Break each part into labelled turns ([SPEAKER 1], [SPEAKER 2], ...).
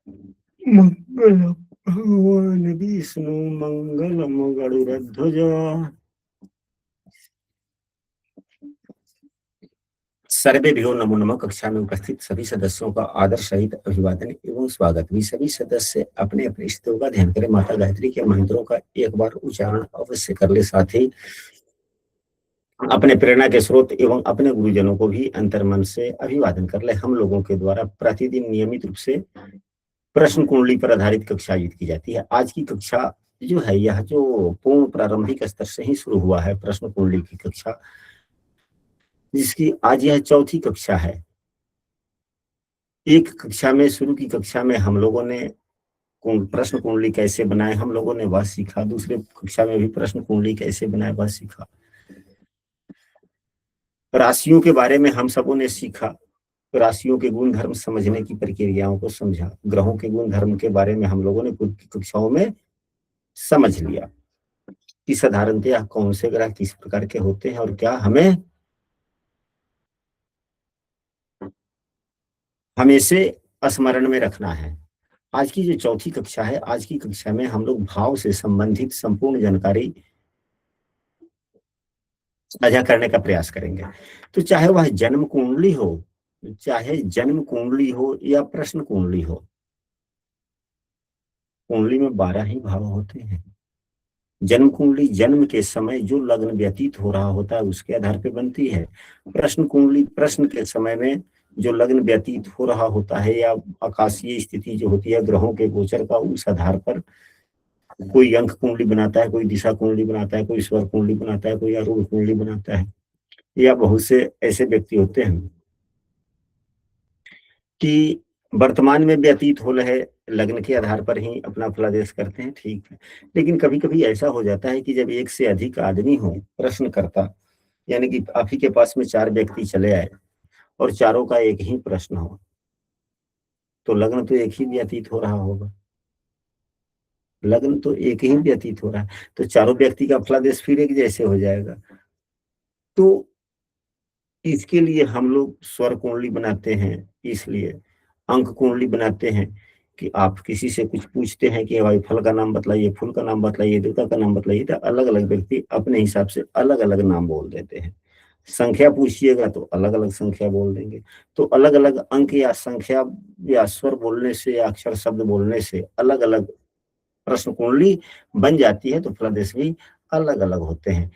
[SPEAKER 1] मंगल भगवान विष्णु मंगलम गरुड़ध्वज। सर्वेभ्यो नमो नमः। कक्षा में उपस्थित सभी सदस्यों का आदर सहित अभिवादन एवं स्वागत। भी सभी सदस्य अपने अपने स्थितियों का ध्यान करें। माता गायत्री के मंत्रों का एक बार उच्चारण अवश्य कर ले। साथ ही अपने प्रेरणा के स्रोत एवं अपने गुरुजनों को भी अंतर्मन से अभिवादन कर ले। हम लोगों के द्वारा प्रतिदिन नियमित रूप से प्रश्न कुंडली पर आधारित कक्षा आयोजित की जाती है। आज की कक्षा जो है, यह जो पूर्ण प्रारंभिक स्तर से ही शुरू हुआ है, प्रश्न कुंडली की कक्षा, जिसकी आज यह चौथी कक्षा है। एक कक्षा में, शुरू की कक्षा में हम लोगों ने प्रश्न कुंडली कैसे बनाए, हम लोगों ने वह सीखा। दूसरे कक्षा में भी प्रश्न कुंडली कैसे बनाए, वह सीखा। राशियों के बारे में हम सबों ने सीखा। राशियों के गुण धर्म समझने की प्रक्रियाओं को समझा। ग्रहों के गुण धर्म के बारे में हम लोगों ने पूर्व की कक्षाओं में समझ लिया कि साधारणतया कौन से ग्रह किस प्रकार के होते हैं और क्या हमें हमेशा स्मरण में रखना है। आज की जो चौथी कक्षा है, आज की कक्षा में हम लोग भाव से संबंधित संपूर्ण जानकारी साझा करने का प्रयास करेंगे। तो चाहे वह जन्म कुंडली हो, चाहे जन्म कुंडली हो या प्रश्न कुंडली हो, कुंडली में 12 ही भाव होते हैं। जन्म कुंडली जन्म के समय जो लग्न व्यतीत हो रहा होता है उसके आधार पर बनती है। प्रश्न कुंडली प्रश्न के समय में जो लग्न व्यतीत हो रहा होता है या आकाशीय स्थिति जो होती है ग्रहों के गोचर का, उस आधार पर कोई अंक कुंडली बनाता है, कोई दिशा कुंडली बनाता है, कोई स्वर कुंडली बनाता है, कोई आरूढ़ कुंडली बनाता है। या बहुत से ऐसे व्यक्ति होते हैं कि वर्तमान में व्यतीत हो रहे लग्न के आधार पर ही अपना फलादेश करते हैं, ठीक है। लेकिन कभी कभी ऐसा हो जाता है कि जब एक से अधिक आदमी हो प्रश्नकर्ता, यानी कि आप ही के पास में 4 व्यक्ति चले आए और चारों का एक ही प्रश्न हो, तो लग्न तो एक ही व्यतीत हो रहा होगा। लग्न तो एक ही व्यतीत हो रहा है, तो चारों व्यक्ति का फलादेश फिर एक जैसे हो जाएगा। तो इसके लिए हम लोग स्वर कुंडली बनाते हैं, इसलिए अंक कुंडली बनाते हैं कि आप किसी से कुछ पूछते हैं कि भाई फल का नाम बतलाइए, फूल का नाम बतलाइए, देवता का नाम बतलाइए, तो अलग अलग व्यक्ति अपने हिसाब से अलग अलग नाम बोल देते हैं। संख्या पूछिएगा तो अलग अलग संख्या बोल देंगे। तो अलग अलग अंक या संख्या या स्वर बोलने से या अक्षर शब्द बोलने से अलग अलग प्रश्न कुंडली बन जाती है, तो फलादेश भी अलग अलग होते हैं।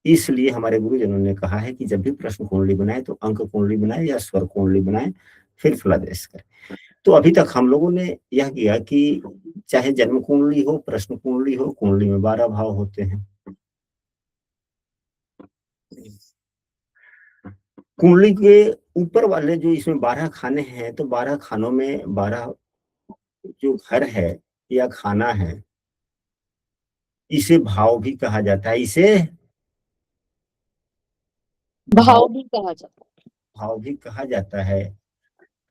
[SPEAKER 1] इसलिए हमारे गुरुजनों ने कहा है कि जब भी प्रश्न कुंडली बनाए तो अंक कुंडली बनाए या स्वर कुंडली बनाए, फिर फलादेश करें। तो अभी तक हम लोगों ने यह किया कि चाहे जन्म कुंडली हो, प्रश्न कुंडली हो, कुंडली में 12 भाव होते हैं। कुंडली के ऊपर वाले जो इसमें 12 खाने हैं, तो 12 खानों में 12 जो घर है या खाना है, इसे भाव भी कहा जाता है। इसे
[SPEAKER 2] भाव भी कहा जाता है।
[SPEAKER 1] भाव भी कहा जाता है।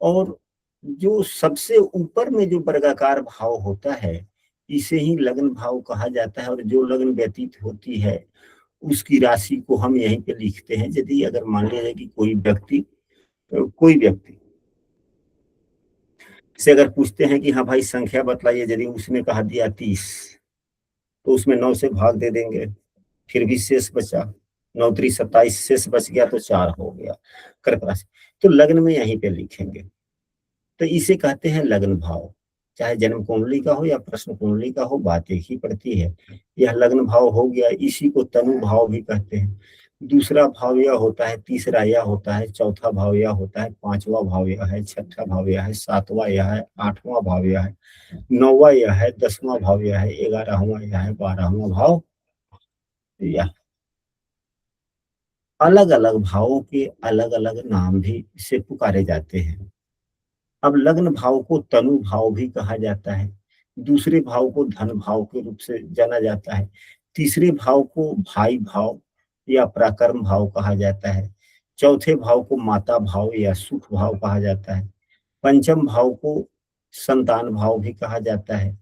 [SPEAKER 1] और जो सबसे ऊपर में जो वर्गाकार भाव होता है, इसे ही लग्न भाव कहा जाता है। और जो लग्न व्यतीत होती है उसकी राशि को हम यहीं पे लिखते हैं। यदि अगर मान लिया जाए कि कोई व्यक्ति से अगर पूछते हैं कि हाँ भाई संख्या बतलाइए, यदि उसने कहा दिया 30, तो उसमें 9 से भाग दे देंगे, फिर भी शेष बचा। 9 3 27, शेष बच गया तो 4 हो गया कर्क राशि। तो लग्न में यहीं पे लिखेंगे। तो इसे कहते हैं लग्न भाव। चाहे जन्म कुंडली का हो या प्रश्न कुंडली का हो, बात एक ही पड़ती है। यह लग्न भाव हो गया, इसी को तनु भाव भी कहते हैं। दूसरा भाव यह होता है, तीसरा यह होता है, चौथा भाव यह होता है, पांचवा भाव यह है, छठा भाव यह है, सातवां यह है, आठवां भाव यह है, नौवां यह है, 10वां भाव यह है, 11वां यह है, 12वां भाव यह। अलग अलग भावों के अलग अलग नाम भी से पुकारे जाते हैं। अब लग्न भाव को तनु भाव भी कहा जाता है। दूसरे भाव को धन भाव के रूप से जाना जाता है। तीसरे भाव को भाई भाव या पराक्रम भाव कहा जाता है। चौथे भाव को माता भाव या सुख भाव कहा जाता है। पंचम भाव को संतान भाव भी कहा जाता है।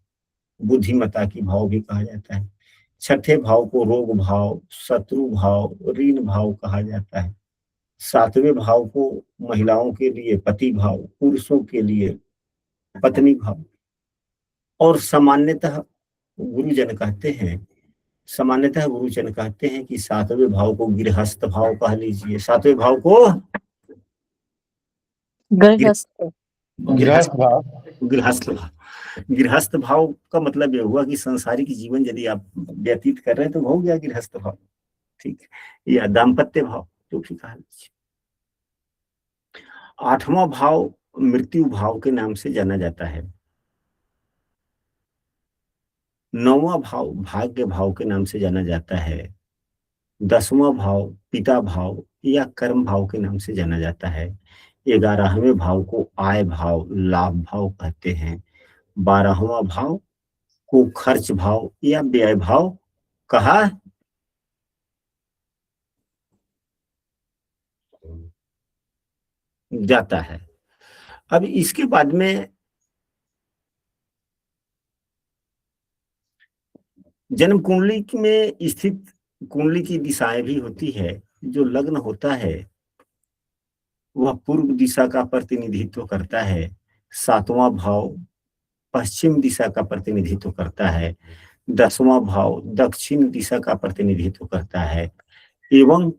[SPEAKER 1] बुद्धिमता की भाव भी कहा जाता है। छठे भाव को रोग भाव, शत्रु भाव, ऋण भाव कहा जाता है। सातवें भाव को महिलाओं के लिए पति भाव, पुरुषों के लिए पत्नी भाव, और सामान्यतः गुरुजन कहते हैं कि सातवें भाव को गृहस्थ भाव कह लीजिए। सातवें भाव को
[SPEAKER 2] गृहस्थ
[SPEAKER 1] गृहस्थ भाव गृहस्थ भाव का मतलब यह हुआ कि सांसारिक जीवन यदि आप व्यतीत कर रहे हैं तो हो गया गृहस्थ भाव, ठीक है, या दाम्पत्य भाव जो भी कहा लीजिए। 8वां भाव मृत्यु भाव के नाम से जाना जाता है। 9वां भाव भाग्य भाव के नाम से जाना जाता है। 10वां भाव पिता भाव या कर्म भाव के नाम से जाना जाता है। 11वें भाव को आय भाव लाभ भाव कहते हैं। 12वां भाव को खर्च भाव या व्यय भाव कहा जाता है। अब इसके बाद में जन्म कुंडली में स्थित कुंडली की दिशाएं भी होती है। जो लग्न होता है वह पूर्व दिशा का प्रतिनिधित्व करता है। 7वां भाव पश्चिम दिशा का प्रतिनिधित्व करता है। 10वां भाव दक्षिण दिशा का प्रतिनिधित्व करता है एवं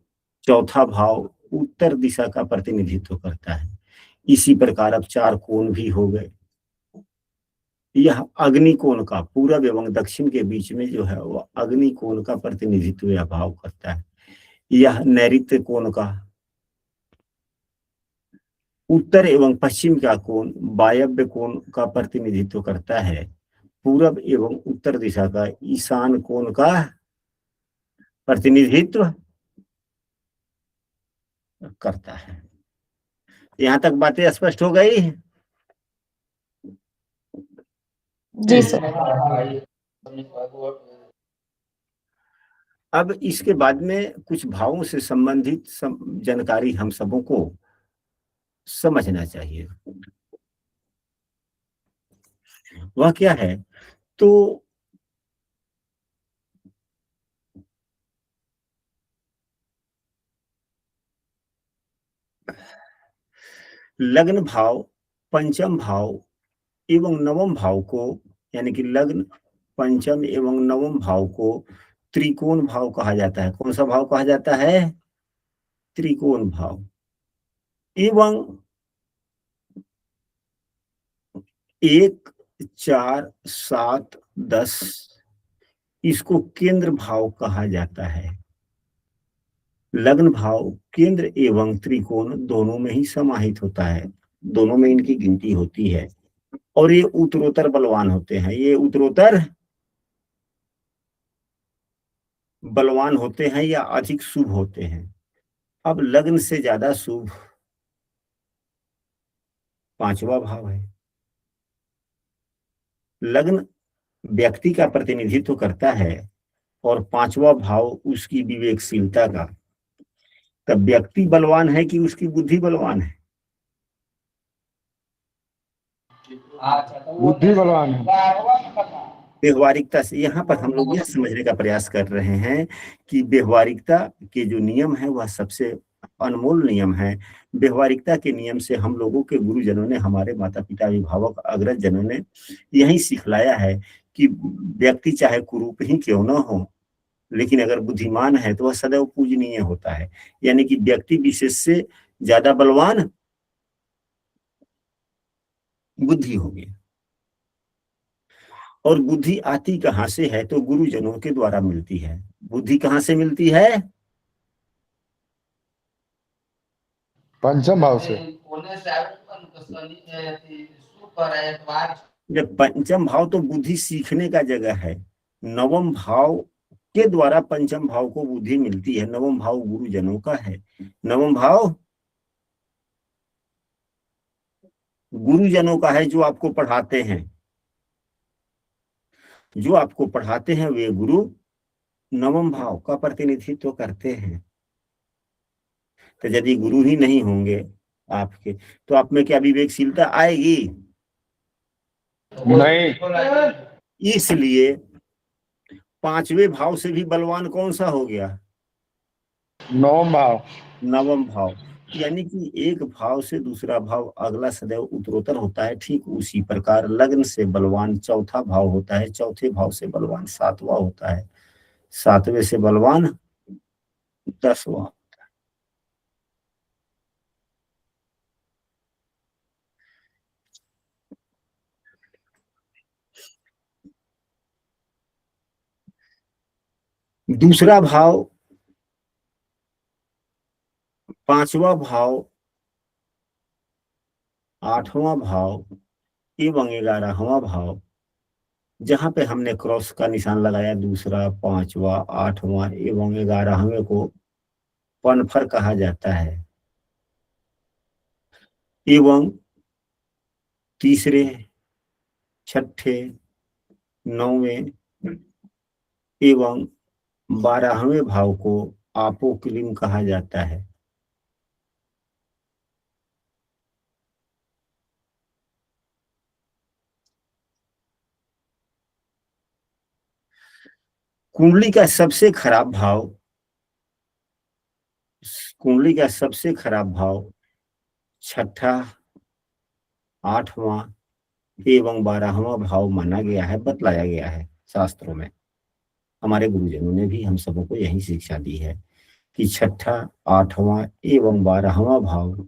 [SPEAKER 1] चौथा भाव उत्तर दिशा का प्रतिनिधित्व करता है। इसी प्रकार अब 4 कोण भी हो गए। यह अग्नि कोण का पूरब एवं दक्षिण के बीच में जो है वह अग्नि कोण का प्रतिनिधित्व या भाव करता है। यह नैऋत्य कोण का, उत्तर एवं पश्चिम का कोण वायव्य कोण का प्रतिनिधित्व करता है। पूरब एवं उत्तर दिशा का ईशान कोण का प्रतिनिधित्व करता है। यहां तक बातें स्पष्ट हो गई?
[SPEAKER 2] जी सर।
[SPEAKER 1] अब इसके बाद में कुछ भावों से संबंधित जानकारी हम सबों को समझना चाहिए। वह क्या है? तो लग्न भाव, पंचम भाव एवं नवम भाव को, यानी कि लग्न, पंचम एवं नवम भाव को त्रिकोण भाव कहा जाता है। कौन सा भाव कहा जाता है? त्रिकोण भाव। एवं 1, 4, 7, 10 इसको केंद्र भाव कहा जाता है। लग्न भाव केंद्र एवं त्रिकोण दोनों में ही समाहित होता है, दोनों में इनकी गिनती होती है और ये उत्तरोत्तर बलवान होते हैं। ये उत्तरोत्तर बलवान होते हैं या अधिक शुभ होते हैं। अब लग्न से ज्यादा शुभ 5वां भाव है। लग्न व्यक्ति का प्रतिनिधित्व करता है और 5वां भाव उसकी विवेकशीलता का। तब व्यक्ति बलवान है कि उसकी बुद्धि बलवान है?
[SPEAKER 3] बुद्धि बलवान है।
[SPEAKER 1] व्यवहारिकता से यहाँ पर हम लोग यह समझने का प्रयास कर रहे हैं कि व्यवहारिकता के जो नियम है वह सबसे अनमोल नियम है। व्यवहारिकता के नियम से हम लोगों के गुरुजनों ने, हमारे माता पिता अभिभावक अग्रज जनों ने यही सिखलाया है कि व्यक्ति चाहे कुरूप ही क्यों न हो, लेकिन अगर बुद्धिमान है तो वह सदैव पूजनीय होता है। यानी कि व्यक्ति विशेष से ज्यादा बलवान बुद्धि होगी। और बुद्धि आती कहाँ से है? तो गुरुजनों के द्वारा मिलती है। बुद्धि कहाँ से मिलती है?
[SPEAKER 3] पंचम भाव से।
[SPEAKER 1] जब पंचम भाव तो बुद्धि सीखने का जगह है। नवम भाव के द्वारा पंचम भाव को बुद्धि मिलती है। नवम भाव गुरुजनों का है। नवम भाव गुरुजनों का है, जो आपको पढ़ाते हैं। जो आपको पढ़ाते हैं वे गुरु नवम भाव का प्रतिनिधित्व करते हैं। तो यदि गुरु ही नहीं होंगे आपके, तो आप में क्या विवेकशीलता आएगी?
[SPEAKER 3] नहीं।
[SPEAKER 1] इसलिए 5वें भाव से भी बलवान कौन सा हो गया?
[SPEAKER 3] नवम भाव।
[SPEAKER 1] नवम भाव। यानी कि एक भाव से दूसरा भाव अगला सदैव उत्तरोत्तर होता है। ठीक उसी प्रकार लग्न से बलवान चौथा भाव होता है, चौथे भाव से बलवान सातवां होता है, सातवें से बलवान 10वां। दूसरा भाव, पांचवा भाव, आठवां भाव एवं 11वां भाव, जहां पे हमने क्रॉस का निशान लगाया, दूसरा, पांचवा, आठवां एवं 11वें को पनफर कहा जाता है। एवं तीसरे, छठे, नौवें एवं 12वें भाव को आपोक्लिम कहा जाता है। कुंडली का सबसे खराब भाव, कुंडली का सबसे खराब भाव छठा, आठवां एवं 12वां भाव माना गया है, बतलाया गया है शास्त्रों में। हमारे गुरुजनों ने भी हम सबों को यही शिक्षा दी है कि छठा, आठवां एवं 12वां भाव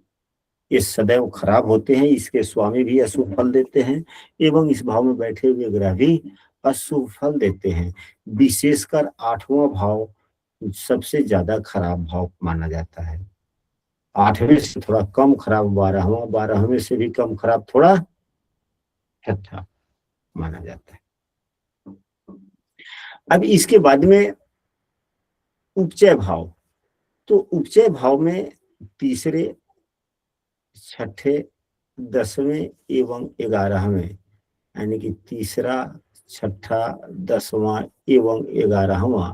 [SPEAKER 1] ये सदैव खराब होते हैं। इसके स्वामी भी अशुभ फल देते हैं एवं इस भाव में बैठे हुए ग्रह भी अशुभ फल देते हैं। विशेषकर 8वां भाव सबसे ज्यादा खराब भाव माना जाता है। 8वें से थोड़ा कम खराब 12वां, 12वें से भी कम खराब थोड़ा छठा माना जाता है। अब इसके बाद में उपचय भाव, तो उपचय भाव में तीसरे, छठे, 10वें एवं 11वें, यानी कि तीसरा, छठा, 10वां एवं 11वां,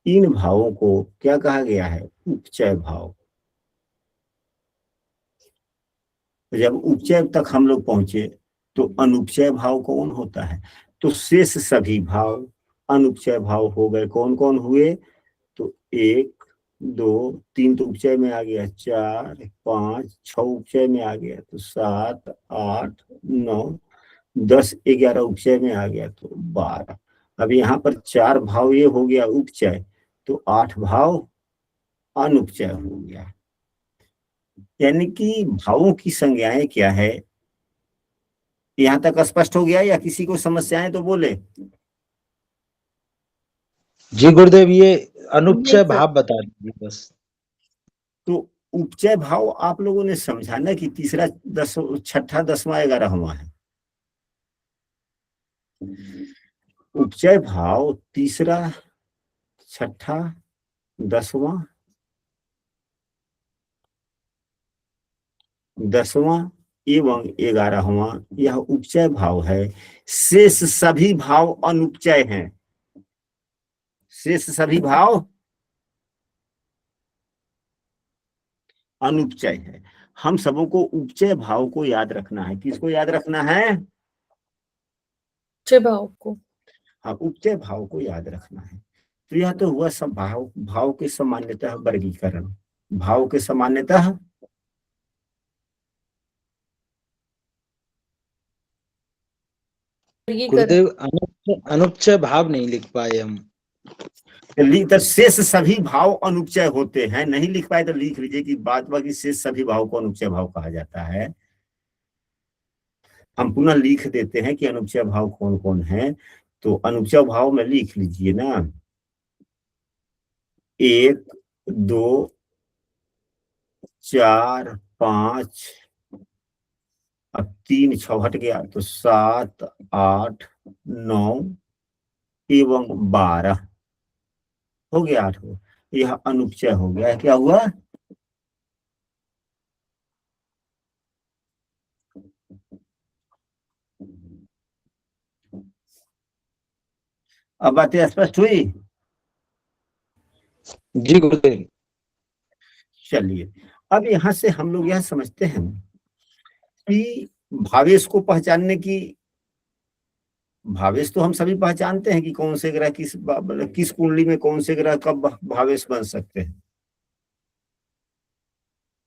[SPEAKER 1] इन भावों को क्या कहा गया है? उपचय भाव। जब उपचय तक हम लोग पहुंचे तो अनुपचय भाव कौन होता है? तो शेष सभी भाव अनुपचय भाव हो गए। कौन कौन हुए? तो 1, 2, 3 तो उपचय में आ गया, 4, 5, 6 उपचय में आ गया, तो 7, 8, 9, 10, 11 उपचय में आ गया, तो 12। अब यहाँ पर 4 भाव ये हो गया उपचय, तो 8 भाव अनुपचय हो गया। यानी कि भावों की संज्ञाएं क्या है, यहां तक स्पष्ट हो गया या किसी को समस्याएं तो बोले?
[SPEAKER 3] जी गुरुदेव, ये अनुपचय
[SPEAKER 1] नहीं सर।
[SPEAKER 3] भाव बता दीजिए बस।
[SPEAKER 1] तो उपचय भाव आप लोगों ने समझा ना कि तीसरा, छठा, 10वां, 11वां है। उपचय भाव तीसरा, छठा, 10वां, 10वां एवं 11वां यह उपचय भाव है। शेष सभी भाव अनुपचय हैं। शेष सभी भाव अनुपचय है। हम सबों को उपचय भाव को याद रखना है। किसको याद रखना है?
[SPEAKER 2] उपचय भाव को।
[SPEAKER 1] हाँ, उपचय भाव को याद रखना है। तो यह तो हुआ सब भाव, भाव के सामान्यतः वर्गीकरण, भाव के सामान्यतः
[SPEAKER 3] गुरुदेव, अनुपचय भाव नहीं लिख पाए हम।
[SPEAKER 1] तो शेष सभी भाव अनुपचय होते हैं। नहीं लिख पाए तो लिख लीजिए कि बाद बाकी शेष सभी भाव को अनुपचय भाव कहा जाता है। हम पुनः लिख देते हैं कि अनुपचय भाव कौन कौन है। तो अनुपचय भाव में लिख लीजिए ना, 1, 2, 4, 5, अब 3 6 हट गया, तो 7, 8, 9 एवं 12 हो गया। 8 हो, यह अनुपचय हो गया। क्या हुआ? अब बातें स्पष्ट हुई?
[SPEAKER 3] जी गुरुदेव।
[SPEAKER 1] चलिए, अब यहां से हम लोग यह समझते हैं कि भावेश को पहचानने की, भावेश तो हम सभी पहचानते हैं कि कौन से ग्रह किस कुंडली में कौन से ग्रह कब भावेश बन सकते हैं।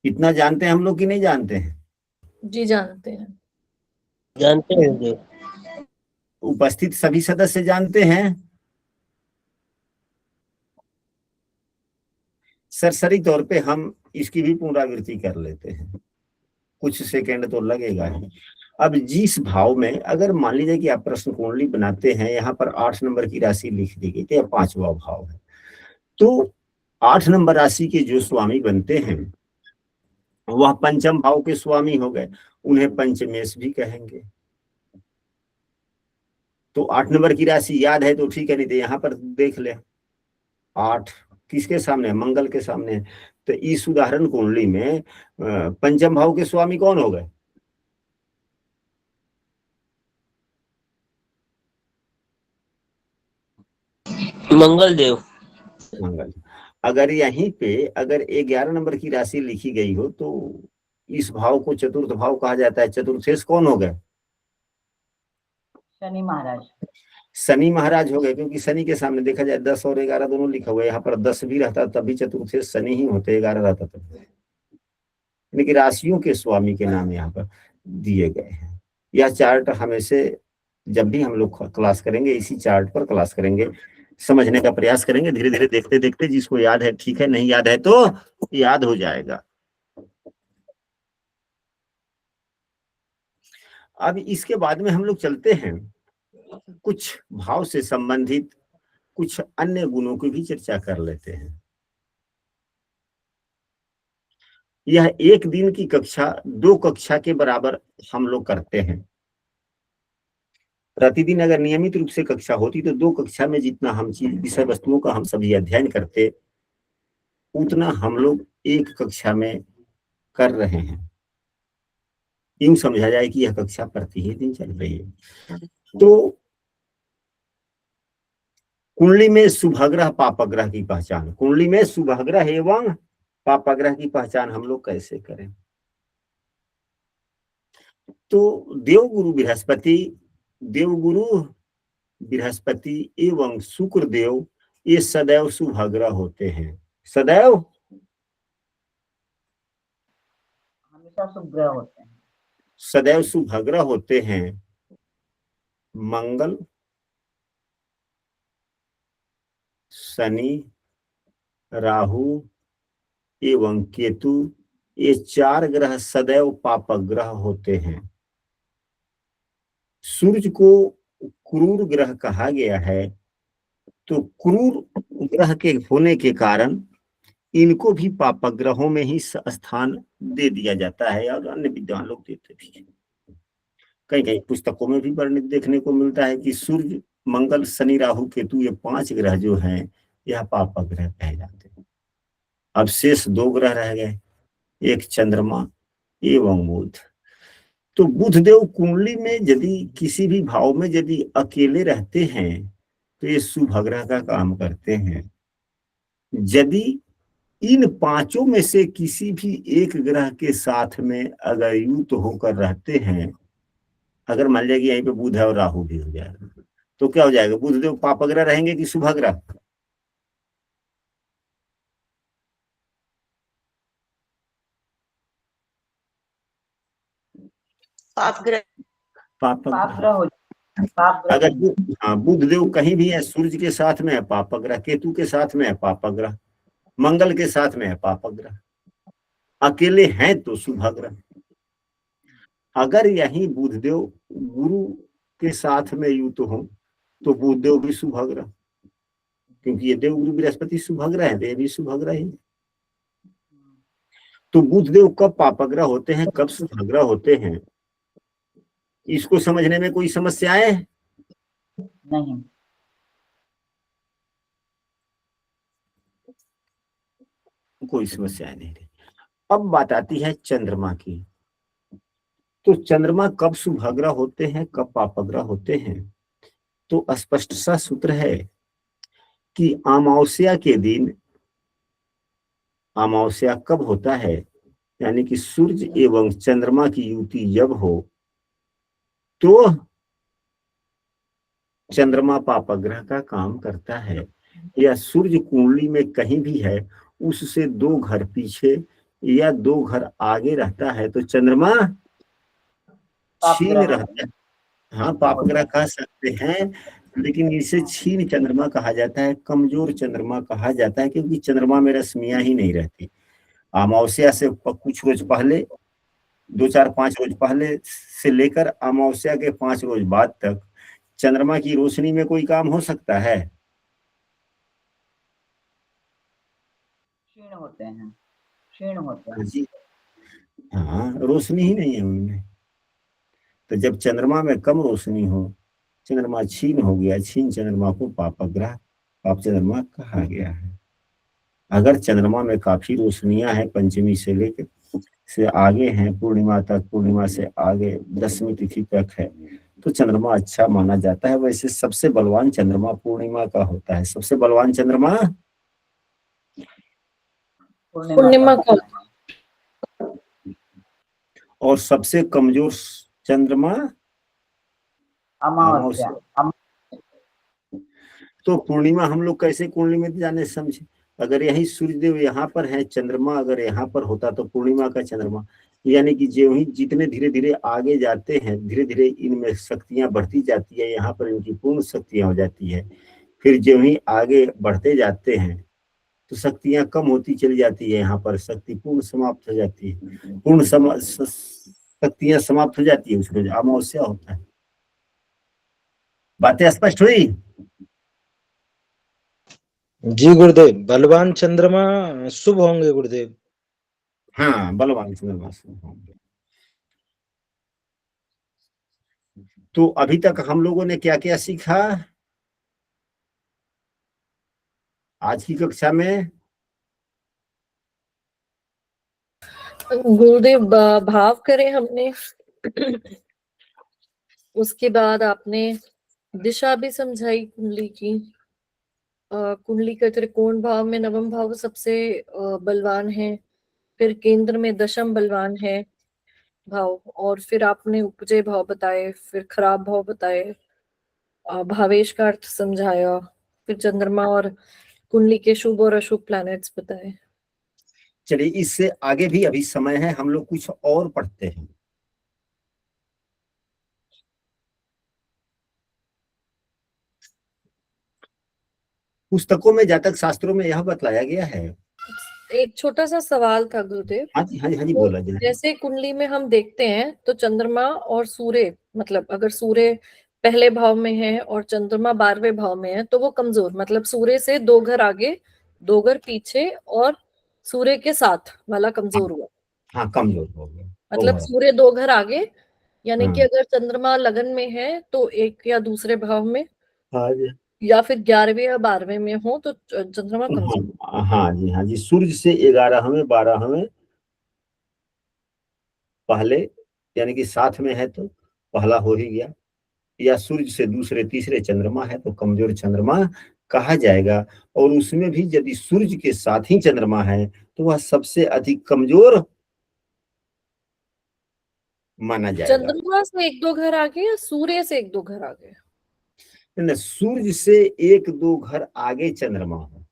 [SPEAKER 1] इतना जानते हैं हम लोग कि नहीं जानते हैं?
[SPEAKER 2] जी जानते हैं।
[SPEAKER 3] जानते हैं गुरुदेव।
[SPEAKER 1] उपस्थित सभी सदस्य जानते हैं? सरसरी तौर पे हम इसकी भी पुनरावृत्ति कर लेते हैं, कुछ सेकंड तो लगेगा ही। अब जिस भाव में, अगर मान लीजिए कि आप प्रश्न कुंडली बनाते हैं, यहाँ पर 8 नंबर की राशि लिख दी गई थी, 5वां भाव है, तो 8 नंबर राशि के जो स्वामी बनते हैं वह पंचम भाव के स्वामी हो गए, उन्हें पंचमेश भी कहेंगे। तो 8 नंबर की राशि याद है तो ठीक है, नहीं तो यहाँ पर देख ले, 8 किसके सामने है? मंगल के सामने है। तो इस उदाहरण कुंडली में पंचम भाव के स्वामी कौन हो गए?
[SPEAKER 3] मंगल देव।
[SPEAKER 1] मंगल। अगर यहीं पे अगर 11 नंबर की राशि लिखी गई हो तो इस भाव को चतुर्थ भाव कहा जाता है। चतुर्थेश कौन हो गए?
[SPEAKER 4] शनि महाराज।
[SPEAKER 1] शनि महाराज हो गए, क्योंकि शनि के सामने देखा जाए 10 और 11 दोनों लिखा हुआ है। यहाँ पर 10 भी रहता तब भी चतुर्थेश शनि ही होते, 11 रहता तब। यानी कि राशियों के स्वामी के नाम यहाँ पर दिए गए हैं। यह चार्ट हमेशा जब भी हम लोग क्लास करेंगे इसी चार्ट पर क्लास करेंगे, समझने का प्रयास करेंगे। धीरे धीरे देखते देखते जिसको याद है ठीक है, नहीं याद है तो याद हो जाएगा। अब इसके बाद में हम लोग चलते हैं, कुछ भाव से संबंधित कुछ अन्य गुणों की भी चर्चा कर लेते हैं। यह एक दिन की कक्षा 2 कक्षा के बराबर हम लोग करते हैं। प्रतिदिन अगर नियमित रूप से कक्षा होती तो 2 कक्षा में जितना हम चीज विषय वस्तुओं का हम सभी अध्ययन करते, उतना हम लोग एक कक्षा में कर रहे हैं। यूं समझा जाए कि यह कक्षा प्रति ही दिन चल रही है। तो कुंडली में शुभग्रह पापग्रह की पहचान, कुंडली में शुभग्रह एवं पापग्रह की पहचान हम लोग कैसे करें? तो देवगुरु बृहस्पति एवं शुक्र देव ये सदैव शुभग्रह होते हैं। सदैव
[SPEAKER 4] हमेशा शुभ ग्रह होते हैं।
[SPEAKER 1] सदैव शुभग्रह होते हैं। मंगल, शनि, राहु एवं केतु ये 4 ग्रह सदैव पापग्रह होते हैं। सूर्य को क्रूर ग्रह कहा गया है, तो क्रूर ग्रह के होने के कारण इनको भी पापग्रहों में ही स्थान दे दिया जाता है, और अन्य विद्वान लोग देते भी हैं। कहीं कहीं पुस्तकों में भी वर्णित देखने को मिलता है कि सूर्य, मंगल, शनि, राहु, केतु ये 5 ग्रह जो हैं यह पापग्रह कहे जाते हैं। अब शेष 2 ग्रह रह गए, एक चंद्रमा एवं बुध। तो बुधदेव कुंडली में यदि किसी भी भाव में यदि अकेले रहते हैं तो ये शुभग्रह का काम करते हैं। यदि इन 5 में से किसी भी एक ग्रह के साथ में अगर युक्त होकर रहते हैं, अगर मान लिया कि यहीं पे बुध है और राहु भी हो जाएगा, तो क्या हो जाएगा? बुधदेव पापग्रह रहेंगे कि शुभग्रह?
[SPEAKER 4] पापग्रह
[SPEAKER 1] पापग्रह।
[SPEAKER 4] हो पापग्रह।
[SPEAKER 1] अगर बुधदेव कहीं भी है, सूर्य के साथ में है पापग्रह, केतु के साथ में है पापग्रह, मंगल के साथ में है पापग्रह, अकेले हैं तो शुभग्रह। अगर यही बुधदेव गुरु के साथ में युक्त हो तो बुधदेव भी शुभग्रह, क्योंकि ये देवगुरु बृहस्पति शुभग्रह है, ये भी शुभग्रह ही। तो बुधदेव कब पापग्रह होते हैं, कब शुभग्रह होते हैं, इसको समझने में कोई समस्याएं?
[SPEAKER 4] नहीं।
[SPEAKER 1] कोई समस्याएं नहीं रही। अब बात आती है चंद्रमा की। तो चंद्रमा कब शुभग्रह होते हैं, कब पापग्रह होते हैं? तो स्पष्ट सा सूत्र है कि अमावस्या के दिन, अमावस्या कब होता है, यानी कि सूर्य एवं चंद्रमा की युति जब हो तो चंद्रमा पापग्रह का काम करता है। या सूर्य कुंडली में कहीं भी है, उससे 2 घर पीछे या 2 घर आगे रहता है तो चंद्रमा क्षीण रहता है। हाँ, पापग्रह कह सकते हैं, लेकिन इसे क्षीण चंद्रमा कहा जाता है, कमजोर चंद्रमा कहा जाता है, क्योंकि चंद्रमा में रश्मियां ही नहीं रहती। अमावस्या से कुछ रोज पहले, 2-4-5 रोज पहले से लेकर अमावस्या के 5 रोज बाद तक चंद्रमा की रोशनी में कोई काम हो सकता है?
[SPEAKER 4] क्षीण होते हैं, क्षीण होते हैं।
[SPEAKER 1] जी हाँ, रोशनी ही नहीं है उनमें। तो जब चंद्रमा में कम रोशनी हो, चंद्रमा क्षीण हो गया, क्षीण चंद्रमा को पापग्रह, पाप चंद्रमा कहा गया है। अगर चंद्रमा में काफी रोशनियां हैं, पंचमी से लेकर से आगे हैं, पूर्णिमा तक, पूर्णिमा से आगे 10वीं तिथि तक है, तो चंद्रमा अच्छा माना जाता है। वैसे सबसे बलवान चंद्रमा पूर्णिमा का होता है। सबसे बलवान चंद्रमा
[SPEAKER 2] पूर्णिमा का।
[SPEAKER 1] और सबसे कमजोर चंद्रमा
[SPEAKER 4] अमावस्या।
[SPEAKER 1] तो पूर्णिमा हम लोग कैसे कुंडली में जाने समझे? अगर यही सूर्यदेव यहाँ पर है, चंद्रमा अगर यहाँ पर होता तो पूर्णिमा का चंद्रमा, यानी कि जो ही जितने धीरे धीरे आगे जाते हैं, धीरे धीरे इनमें शक्तियां बढ़ती जाती है, यहाँ पर इनकी पूर्ण शक्तियां हो जाती है। फिर जो ही आगे बढ़ते जाते हैं तो शक्तियां कम होती चली जाती है, यहाँ पर शक्ति पूर्ण समाप्त हो जाती है, पूर्ण शक्तियां समाप्त हो जाती है, उसको अमावस्या होता है। बातें स्पष्ट हुई?
[SPEAKER 3] जी गुरुदेव, बलवान चंद्रमा शुभ होंगे गुरुदेव।
[SPEAKER 1] हाँ, बलवान चंद्रमा शुभ होंगे। तो अभी तक हम लोगों ने क्या क्या सीखा आज की कक्षा में?
[SPEAKER 2] गुरुदेव भाव करें हमने, उसके बाद आपने दिशा भी समझाई कुंडली की। कुंडली का त्रिकोण भाव में नवम भाव सबसे बलवान है, फिर केंद्र में दशम बलवान है भाव, और फिर आपने उपजय भाव बताए, फिर खराब भाव बताए, भावेश का अर्थ समझाया, फिर चंद्रमा और कुंडली के शुभ और अशुभ प्लैनेट्स बताए।
[SPEAKER 1] चलिए, इससे आगे भी अभी समय है, हम लोग कुछ और पढ़ते हैं। पुस्तकों में, जातक शास्त्रों में यह बतलाया गया है।
[SPEAKER 2] एक छोटा सा सवाल था गुरुदेव।
[SPEAKER 1] हाँ जी, हाँ जी, हाँ जी,
[SPEAKER 2] तो
[SPEAKER 1] बोला जाए।
[SPEAKER 2] जैसे कुंडली में हम देखते हैं तो चंद्रमा और सूर्य, मतलब अगर सूर्य पहले भाव में है और चंद्रमा 12वें भाव में है तो वो कमजोर, मतलब सूर्य से 2 घर आगे 2 घर पीछे और सूर्य के साथ वाला कमजोर हुआ।
[SPEAKER 1] हाँ, कमजोर हो गया,
[SPEAKER 2] मतलब
[SPEAKER 1] ओवर।
[SPEAKER 2] सूर्य 2 घर आगे, यानी कि
[SPEAKER 1] हाँ,
[SPEAKER 2] अगर चंद्रमा लगन में है तो 1 या दूसरे भाव में,
[SPEAKER 1] हाँ जी,
[SPEAKER 2] या फिर 11वें या 12वें में हो तो चंद्रमा कमजोर।
[SPEAKER 1] हाँ, हाँ जी, हाँ जी, सूर्य से 11वें 12वें पहले, यानी कि साथ में है तो पहला हो ही गया, या सूर्य से दूसरे तीसरे चंद्रमा है तो कमजोर चंद्रमा कहा जाएगा। और उसमें भी यदि सूर्य के साथ ही चंद्रमा है तो वह सबसे अधिक कमजोर माना जाएगा।
[SPEAKER 2] चंद्रमा से 1-2 घर आगे या सूर्य से 1-2 घर आगे?
[SPEAKER 1] न, सूर्य से 1-2 घर आगे चंद्रमा हो,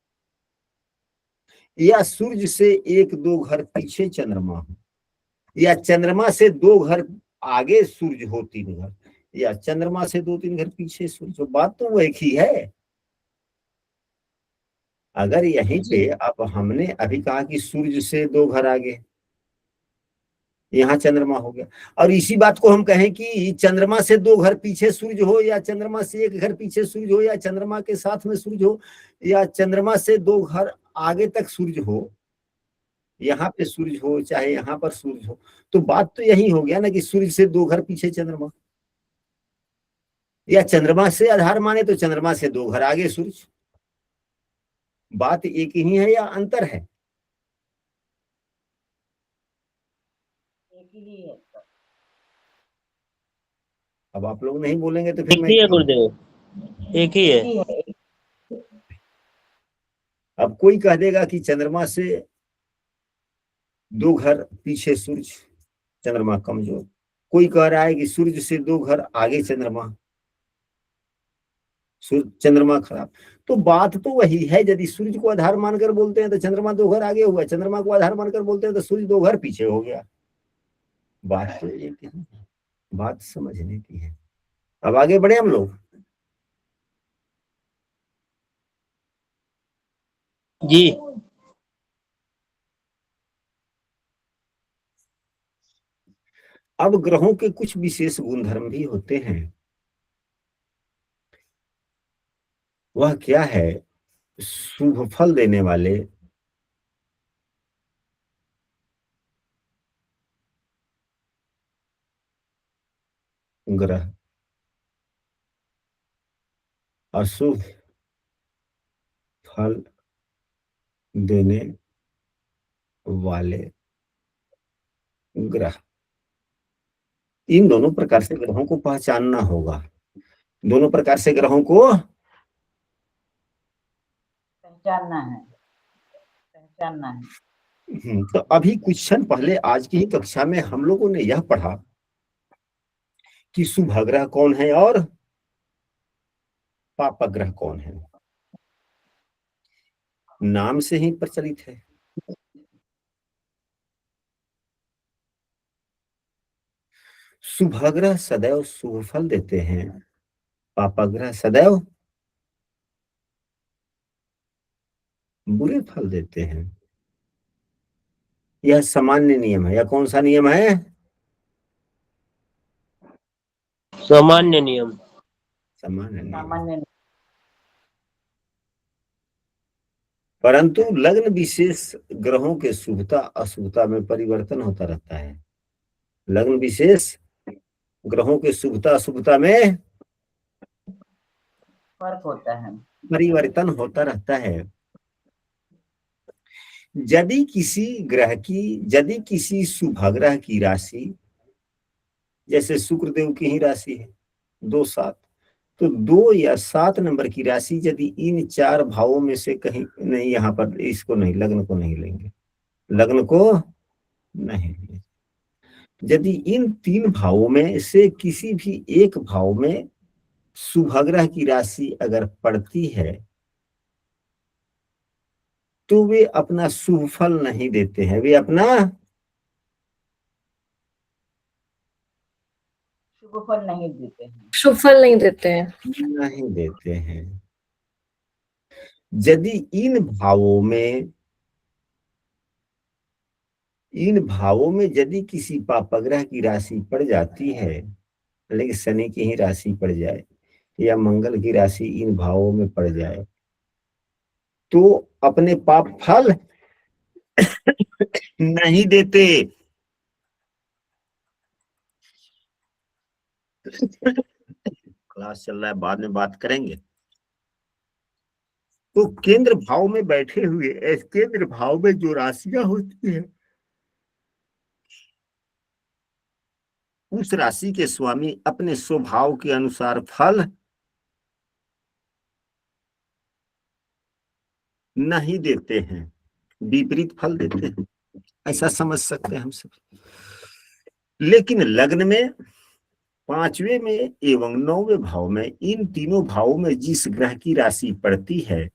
[SPEAKER 1] या सूर्य से 1-2 घर पीछे चंद्रमा हो, या चंद्रमा से 2 घर आगे सूर्य हो 3 घर, या चंद्रमा से 2-3 घर पीछे सूर्य हो। बात तो वो एक ही है। अगर यहीं
[SPEAKER 2] जी।
[SPEAKER 1] पे अब हमने अभी कहा कि सूर्य से 2 घर आगे यहाँ चंद्रमा हो गया, और इसी बात को हम कहें कि चंद्रमा से 2 घर पीछे सूर्य हो, या चंद्रमा से 1 घर पीछे सूर्य हो, या चंद्रमा के साथ में सूर्य हो, या चंद्रमा से 2 घर आगे तक सूर्य हो, यहाँ पे सूर्य हो चाहे यहाँ पर सूर्य हो, तो बात तो यही हो गया ना कि सूर्य से 2 घर पीछे चंद्रमा, या चंद्रमा से आधार माने तो चंद्रमा से 2 घर आगे सूर्य। बात एक ही है या अंतर है?
[SPEAKER 4] एक ही है।
[SPEAKER 1] अब आप लोग नहीं बोलेंगे तो फिर
[SPEAKER 5] एक
[SPEAKER 1] मैं
[SPEAKER 5] ही है
[SPEAKER 1] क्या बोलूं?
[SPEAKER 5] गुरुदेव, एक ही है।
[SPEAKER 1] अब कोई कह देगा कि चंद्रमा से 2 घर पीछे सूर्य, चंद्रमा कमजोर। कोई कह रहा है कि सूर्य से 2 घर आगे चंद्रमा, सूर्य चंद्रमा खराब। तो बात तो वही है, यदि सूर्य को आधार मानकर बोलते हैं तो चंद्रमा 2 घर आगे हुआ, चंद्रमा को आधार मानकर बोलते हैं तो सूर्य 2 घर पीछे हो गया। बात तो एक है, बात समझने की है। अब आगे बढ़े हम लोग।
[SPEAKER 5] जी।
[SPEAKER 1] अब ग्रहों के कुछ विशेष गुणधर्म भी होते हैं। वह क्या है? शुभ फल देने वाले ग्रह, अशुभ फल देने वाले ग्रह। इन दोनों प्रकार से ग्रहों को पहचानना होगा। दोनों प्रकार से ग्रहों को
[SPEAKER 4] पहचानना है, पहचानना है।
[SPEAKER 1] तो अभी कुछ क्षण पहले आज की ही कक्षा में हम लोगों ने यह पढ़ा कि शुभ ग्रह कौन है और पाप ग्रह कौन है। नाम से ही प्रचलित है। शुभ ग्रह सदैव शुभ फल देते हैं, पाप ग्रह सदैव बुरे फल देते हैं। यह सामान्य नियम है। यह कौन सा नियम है?
[SPEAKER 5] सामान्य नियम।
[SPEAKER 1] सामान्य नियम।
[SPEAKER 4] सामान्य
[SPEAKER 1] परंतु लग्न विशेष ग्रहों के शुभता अशुभता में परिवर्तन होता रहता है। लग्न विशेष ग्रहों के शुभता अशुभता में
[SPEAKER 4] फर्क होता है।
[SPEAKER 1] परिवर्तन होता रहता है। यदि किसी शुभ ग्रह की राशि, जैसे शुक्रदेव की ही राशि है 2-7, तो 2 या 7 नंबर की राशि यदि इन 4 भावों में से कहीं नहीं, यहाँ पर इसको नहीं, लग्न को नहीं लेंगे, लग्न को नहीं, यदि इन 3 भावों में से किसी भी एक भाव में शुभ ग्रह की राशि अगर पड़ती है तो वे अपना शुभ फल नहीं देते हैं। वे अपना
[SPEAKER 4] शुभ फल नहीं देते हैं।
[SPEAKER 2] शुभ फल नहीं देते हैं।
[SPEAKER 1] नहीं देते हैं। यदि इन भावों में यदि किसी पापग्रह की राशि पड़ जाती है, लेकिन शनि की ही राशि पड़ जाए या मंगल की राशि इन भावों में पड़ जाए, तो अपने पाप फल नहीं देते। क्लास चल रहा है, बाद में बात करेंगे। तो केंद्र भाव में बैठे हुए, केंद्र भाव में जो राशियां होती है, उस राशि के स्वामी अपने स्वभाव के अनुसार फल नहीं देते हैं, विपरीत फल देते हैं, ऐसा समझ सकते हैं हम सब। लेकिन लग्न में 5वें में एवं 9वें भाव में, इन तीनों भावों में जिस ग्रह की राशि पड़ती है,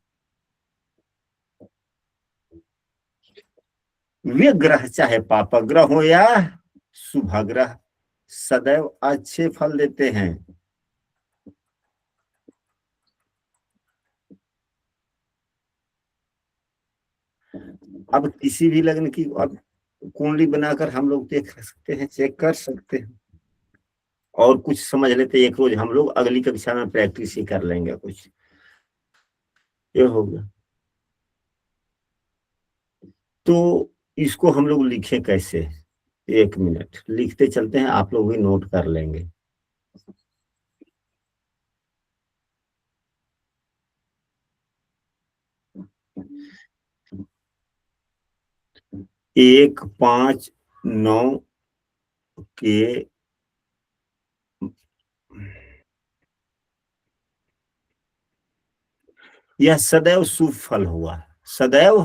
[SPEAKER 1] वे ग्रह चाहे पाप ग्रह हो या शुभ ग्रह सदैव अच्छे फल देते हैं। अब किसी भी लग्न की अब कुंडली बनाकर हम लोग देख सकते हैं, चेक कर सकते हैं, और कुछ समझ लेते हैं। एक रोज हम लोग अगली कक्षा में प्रैक्टिस ही कर लेंगे कुछ। ये हो गया। तो इसको हम लोग लिखे कैसे? 1 मिनट लिखते चलते हैं, आप लोग भी नोट कर लेंगे। एक 5-9 के यह सदैव शुभ फल हुआ, सदैव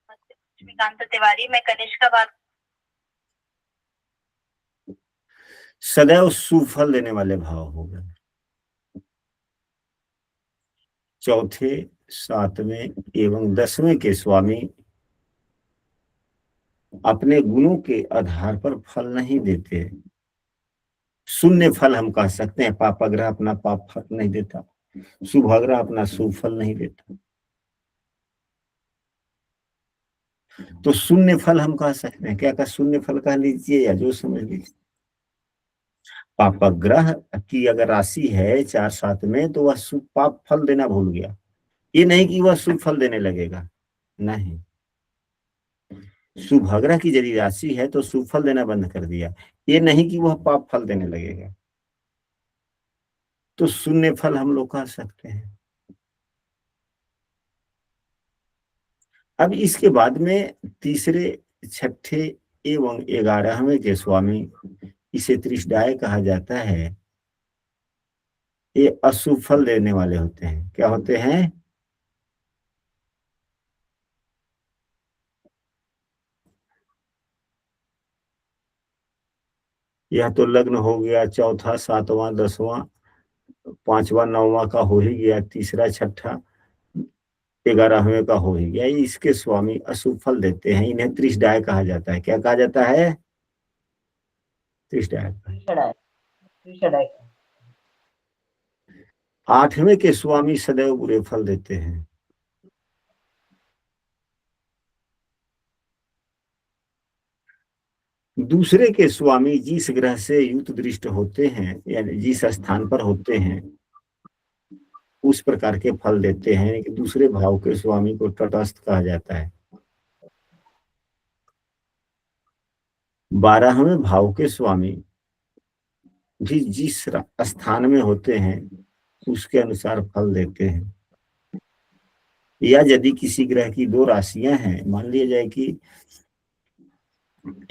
[SPEAKER 6] लक्ष्मीकांत तिवारी, मैं कनिष्का बात।
[SPEAKER 1] सदैव सुफल देने वाले भाव हो गए। चौथे, सातवें एवं 10वें के स्वामी अपने गुणों के आधार पर फल नहीं देते। शून्य फल हम कह सकते हैं। पापग्रह अपना पाप फल नहीं देता, शुभग्रह अपना शुभ फल नहीं देता, तो शून्य फल हम कह सकते हैं। क्या का शून्य फल कह लीजिए या जो समझ लीजिए। पापग्रह की अगर राशि है 4-7 में, तो वह शुभ पाप फल देना भूल गया। ये नहीं कि वह शुभ फल देने लगेगा, नहीं। शुभग्रह की यदि राशि है तो शुभ फल देना बंद कर दिया, ये नहीं कि वह पाप फल देने लगेगा। तो शून्य फल हम लोग कह सकते हैं। अब इसके बाद में तीसरे, छठे एवं 11वें के स्वामी, इसे त्रिशदाय कहा जाता है। ये अशुभ फल देने वाले होते हैं। क्या होते हैं? यह तो लग्न हो गया, चौथा, सातवां, 10वां, 5वां, 9वां का हो ही गया, तीसरा, छठा, 11वें का हो ही गया। इसके स्वामी अशुभ फल देते हैं। इन्हें त्रिशदाय कहा जाता है। क्या कहा जाता है? त्रिशदाय।
[SPEAKER 4] त्रिषडाय, त्रिषडाय।
[SPEAKER 1] 8वें के स्वामी सदैव बुरे फल देते हैं। दूसरे के स्वामी जिस ग्रह से युत दृष्ट होते हैं, यानी जिस स्थान पर होते हैं, उस प्रकार के फल देते हैं। कि दूसरे भाव के स्वामी को तटस्थ कहा जाता है। 12वें भाव के स्वामी भी जिस स्थान में होते हैं, उसके अनुसार फल देते हैं। या यदि किसी ग्रह की 2 राशियां हैं, मान लिया जाए कि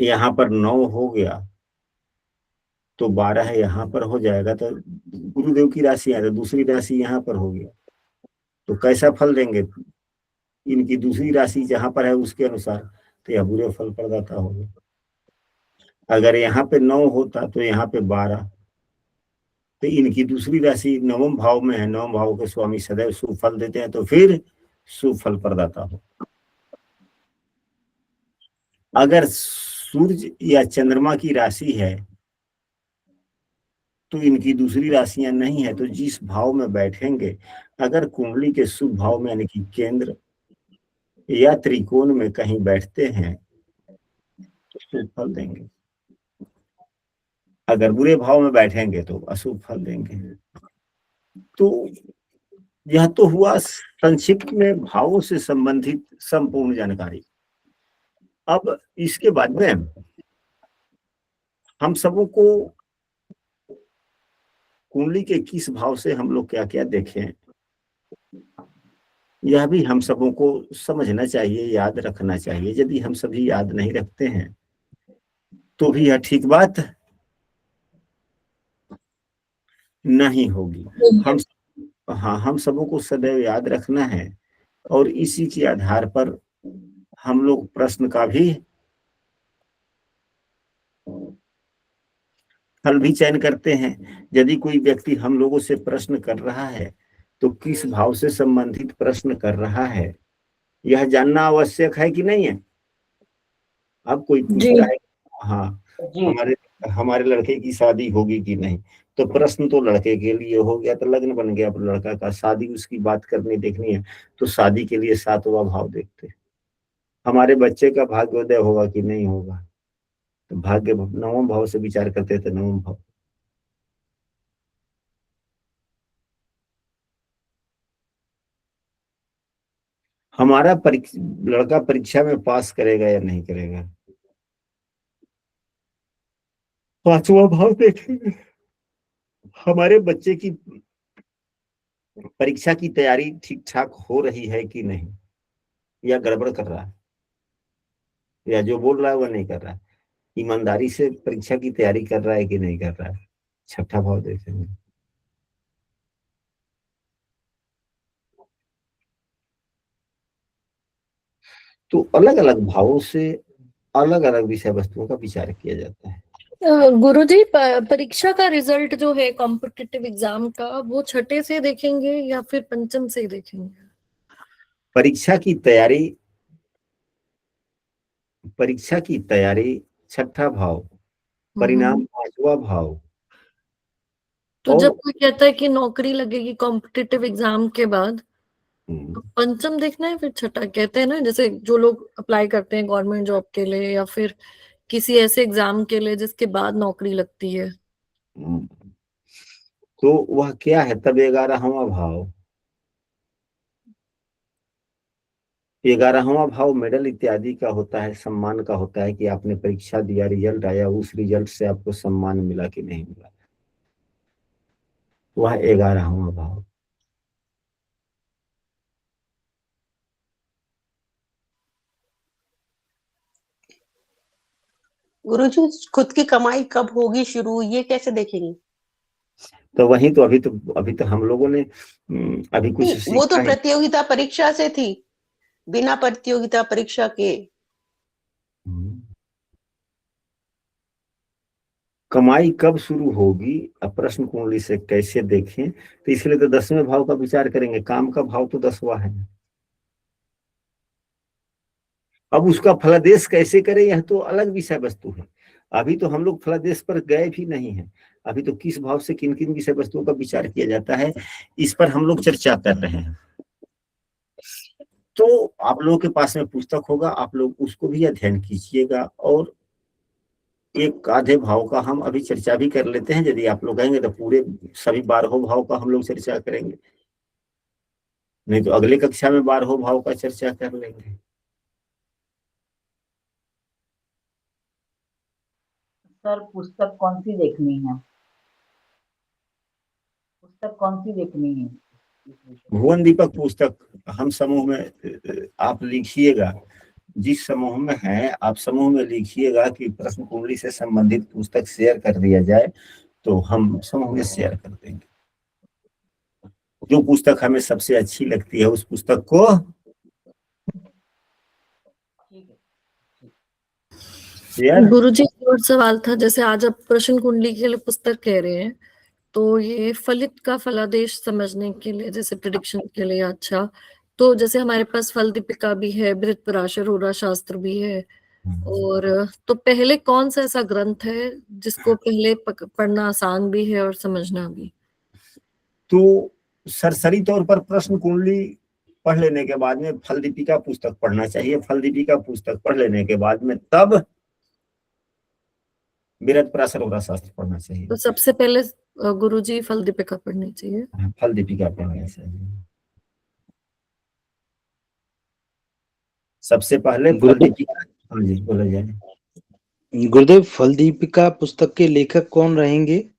[SPEAKER 1] यहाँ पर 9 हो गया, तो 12 यहाँ पर हो जाएगा, तो गुरुदेव की राशि है, तो दूसरी राशि यहाँ पर हो गया, तो कैसा फल देंगे? इनकी दूसरी राशि जहां पर है उसके अनुसार, तो यह बुरे फल प्रदाता होगा। अगर यहाँ पे 9 होता तो यहाँ पे 12, तो इनकी दूसरी राशि 9वें भाव में है, 9वें भाव के स्वामी सदैव शुभ फल देते हैं, तो फिर शुभ फल प्रदाता हो। अगर सूर्य या चंद्रमा की राशि है, तो इनकी दूसरी राशियां नहीं है, तो जिस भाव में बैठेंगे, अगर कुंडली के शुभ भाव में यानी कि केंद्र या त्रिकोण में कहीं बैठते हैं, तो शुभ फल देंगे। अगर बुरे भाव में बैठेंगे तो अशुभ फल देंगे। तो यह तो हुआ संक्षिप्त में भावों से संबंधित संपूर्ण जानकारी। अब इसके बाद में हम सबों को कुंडली के किस भाव से हम लोग क्या क्या देखें, यह भी हम सबों को समझना चाहिए, याद रखना चाहिए। यदि हम सभी याद नहीं रखते हैं तो भी यह ठीक बात नहीं होगी। हम सबों को सदैव याद रखना है, और इसी के आधार पर हम लोग प्रश्न का भी फल भी चयन करते हैं। यदि कोई व्यक्ति हम लोगों से प्रश्न कर रहा है, तो किस भाव से संबंधित प्रश्न कर रहा है, यह जानना आवश्यक है कि नहीं है? अब कोई पूछता है, हाँ,
[SPEAKER 4] जी
[SPEAKER 1] हमारे हमारे लड़के की शादी होगी कि नहीं, तो प्रश्न तो लड़के के लिए हो गया, तो लग्न बन गया। अब लड़का का शादी, उसकी बात करनी देखनी है, तो शादी के लिए 7वां भाव देखते हैं। हमारे बच्चे का भाग्योदय होगा कि नहीं होगा, तो भाग्य 9वें भाव से विचार करते थे, 9वें भाव। हमारा लड़का परीक्षा में पास करेगा या नहीं करेगा, 5वां भाव देखेंगे। हमारे बच्चे की परीक्षा की तैयारी ठीक ठाक हो रही है कि नहीं, या गड़बड़ कर रहा है, या जो बोल रहा है वह नहीं कर रहा है, ईमानदारी से परीक्षा की तैयारी कर रहा है कि नहीं कर रहा है, 6ठा भाव देखेंगे। तो अलग अलग भावों से अलग अलग विषय वस्तुओं का विचार किया जाता है।
[SPEAKER 2] गुरुजी परीक्षा का रिजल्ट जो है कॉम्पिटिटिव एग्जाम का, वो छठे से देखेंगे या फिर पंचम से देखेंगे?
[SPEAKER 1] परीक्षा की तैयारी छठा भाव, परिणाम पांचवा भाव।
[SPEAKER 2] तो
[SPEAKER 1] और
[SPEAKER 2] जब कोई कहता है कि नौकरी लगेगी कॉम्पिटिटिव एग्जाम के बाद, तो पंचम देखना है फिर छठा? कहते हैं ना, जैसे जो लोग अप्लाई करते हैं गवर्नमेंट जॉब के लिए या फिर किसी ऐसे एग्जाम के लिए जिसके बाद नौकरी लगती है।
[SPEAKER 1] तो वह क्या है तब? 11वां भाव। 11वां भाव मेडल इत्यादि का होता है, सम्मान का होता है कि आपने परीक्षा दिया, रिजल्ट आया, उस रिजल्ट से आपको सम्मान मिला कि नहीं मिला, वह 11वां भाव।
[SPEAKER 6] गुरुजी, खुद की कमाई कब होगी शुरू, ये कैसे देखेंगे?
[SPEAKER 1] तो वही तो अभी तो हम लोगों ने अभी कुछ
[SPEAKER 6] नहीं, वो तो
[SPEAKER 1] सीखा है।
[SPEAKER 6] प्रतियोगिता परीक्षा से थी, बिना प्रतियोगिता परीक्षा के।
[SPEAKER 1] कमाई कब शुरू होगी, अब प्रश्न कुंडली से कैसे देखें? तो इसलिए तो 10वें भाव का विचार करेंगे। काम का भाव तो 10वां है। अब उसका फलादेश कैसे करें, यह तो अलग विषय वस्तु है। अभी तो हम लोग फलादेश पर गए भी नहीं है। अभी तो किस भाव से किन किन विषय वस्तुओं का विचार किया जाता है, इस पर हम लोग चर्चा कर रहे हैं। तो आप लोगों के पास में पुस्तक होगा, आप लोग उसको भी अध्ययन कीजिएगा। और एक आधे भाव का हम अभी चर्चा भी कर लेते हैं। यदि आप लोग कहेंगे तो पूरे सभी 12 भाव का हम लोग चर्चा करेंगे, नहीं तो अगले कक्षा में 12 भाव का चर्चा कर लेंगे।
[SPEAKER 4] सर पुस्तक कौन सी देखनी है? पुस्तक कौन सी देखनी है?
[SPEAKER 1] भुवन दीपक पुस्तक हम समूह में आप लिखिएगा, जिस समूह में है आप समूह में लिखिएगा कि प्रश्न कुंडली से संबंधित पुस्तक शेयर कर दिया जाए, तो हम समूह में शेयर कर देंगे। जो पुस्तक हमें सबसे अच्छी लगती है उस पुस्तक को शेयर।
[SPEAKER 2] गुरुजी, और सवाल था, जैसे आज आप प्रश्न कुंडली के लिए पुस्तक कह रहे हैं, तो ये फलित का फलादेश समझने के लिए, जैसे प्रिडिक्शन के लिए, अच्छा, तो जैसे हमारे पास फल दीपिका भी है, बृहत पराशर होरा शास्त्र भी है, और तो पहले कौन सा ऐसा ग्रंथ है जिसको पहले पढ़ना आसान भी है और समझना भी?
[SPEAKER 1] तो सरसरी तौर पर प्रश्न कुंडली पढ़ लेने के बाद में फल दीपिका पुस्तक पढ़ना चाहिए। फल दीपिका पुस्तक पढ़ लेने के बाद में तब बृहत पराशर होरा शास्त्र पढ़ना चाहिए।
[SPEAKER 2] तो सबसे पहले गुरुजी फल दीपिका पढ़नी चाहिए।
[SPEAKER 1] फल दीपिका पढ़ना चाहिए सबसे पहले। फल दीपिका, हाँ जी बोला जाए।
[SPEAKER 3] गुरुदेव, फल दीपिका पुस्तक के लेखक कौन रहेंगे?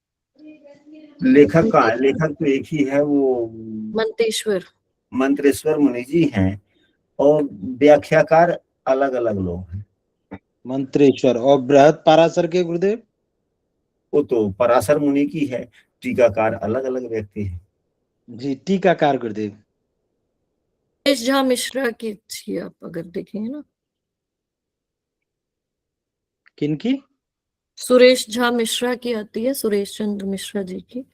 [SPEAKER 1] लेखक का है, लेखक तो एक ही है, वो मंत्रेश्वर मुनि जी हैं, और व्याख्याकार अलग अलग लोग हैं।
[SPEAKER 3] मंत्रेश्वर और बृहत पराशर के गुरुदेव?
[SPEAKER 1] वो तो पराशर मुनि की है, टीकाकार अलग अलग व्यक्ति है।
[SPEAKER 3] जी, टीकाकार गुरुदेव
[SPEAKER 2] सुरेश झा मिश्रा की अच्छी, आप अगर देखेंगे ना,
[SPEAKER 3] किनकी?
[SPEAKER 2] सुरेश झा मिश्रा की आती है, सुरेश चंद्र मिश्रा जी की।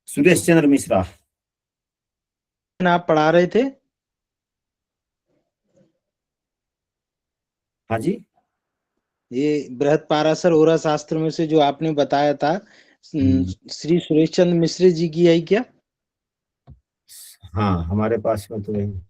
[SPEAKER 1] सुरेश चंद्र मिश्रा
[SPEAKER 3] आप पढ़ा रहे थे?
[SPEAKER 1] हाँ जी,
[SPEAKER 3] ये बृहत पराशर होरा शास्त्र में से जो आपने बताया था, श्री सुरेश चंद्र मिश्र जी की है क्या?
[SPEAKER 1] हाँ हमारे पास में तो है।